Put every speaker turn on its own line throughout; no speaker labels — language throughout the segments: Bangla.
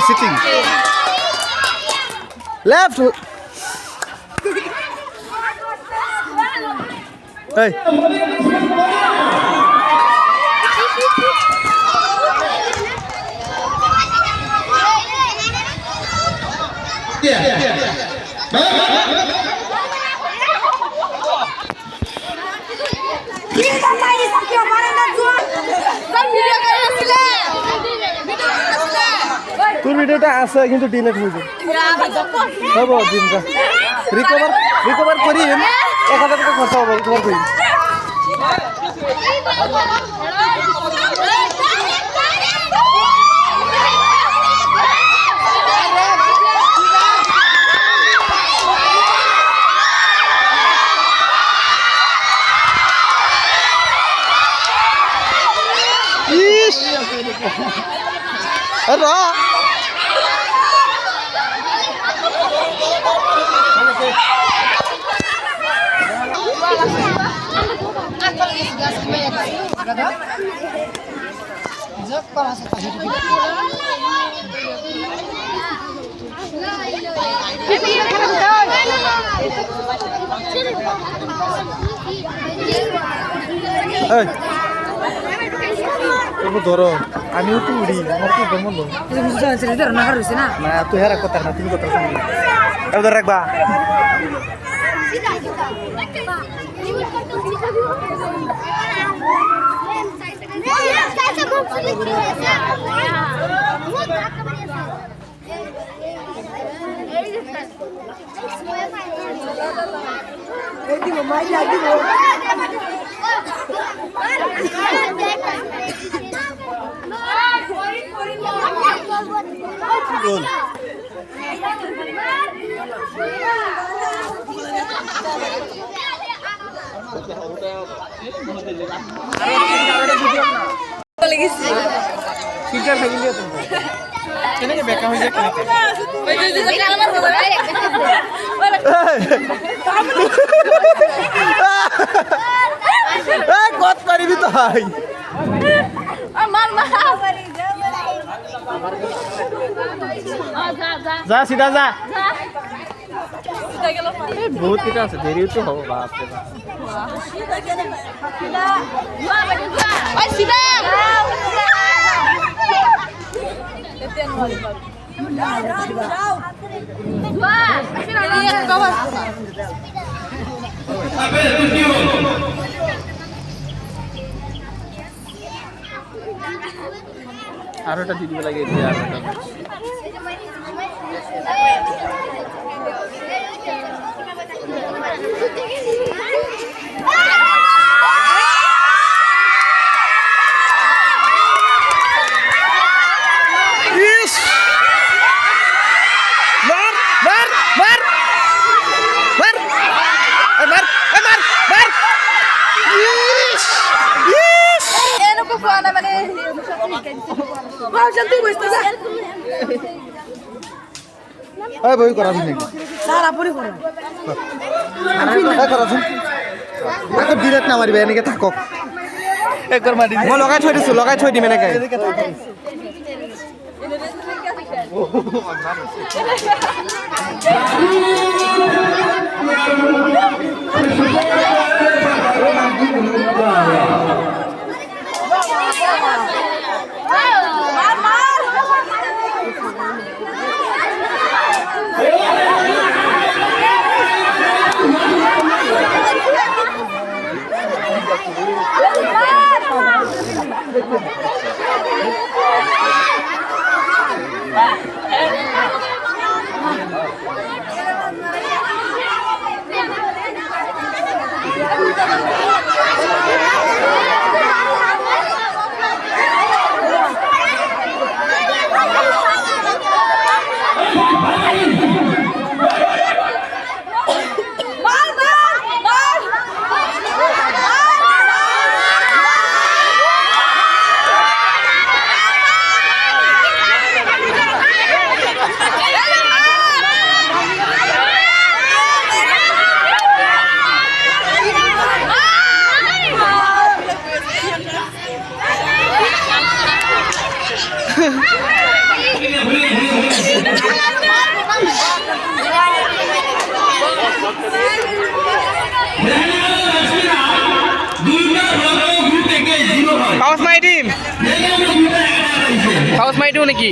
sitting. Left. Hey. তোর ভিডিওটা আছে কিন্তু ডিলিট হয়ে যায় হব দিনটা রিকভার করি 1000 টাকা খরচ হবে রিকভার করি Ada. Hey. Kamu dorong. Amiu tuh udah, mau tuh kamu dong.
Itu bisa cerita orang nakar di sana.
Nah, tuh hera kotor, nanti kotor sendiri. Udah rek ba. Betul.
Lagi sih.
Filter lagi lihat tuh. Ini kayak backup aja kan. Kuat kali itu hai.
Amar mahal.
যা সিধা যা বহুত কিটা আছে দেরিও তো হবে বাপ রে বাপ
ওই সিধা
আর একটা দিদি লাগে দিয়ে আর একটা এই বই করা শুনি
স্যার আপনি করুন
করা শুন আগে ডিরেক্ট না মারিবে এনেকে থাকক একবার মারি মই লগাই থৈ দিম এনেকে
পাউচ মাৰি দিওঁ নেকি?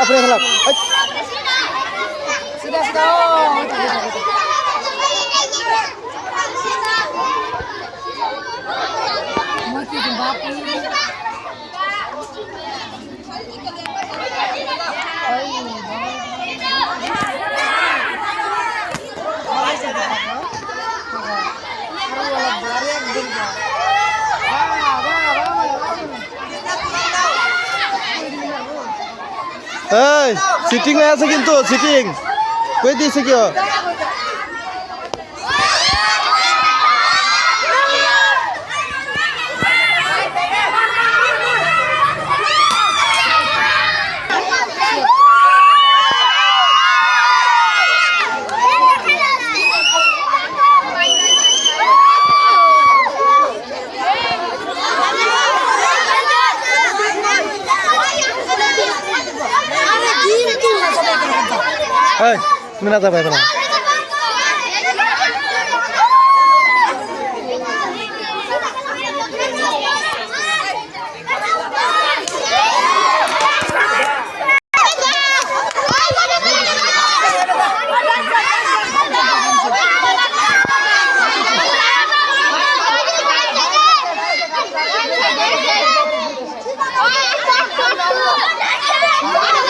আপুনি খেলক এই সিটিং হয়ে আছে কিন্তু সিটিং কই দিয়েছে কি এই তুমি না যাবে না
Oh,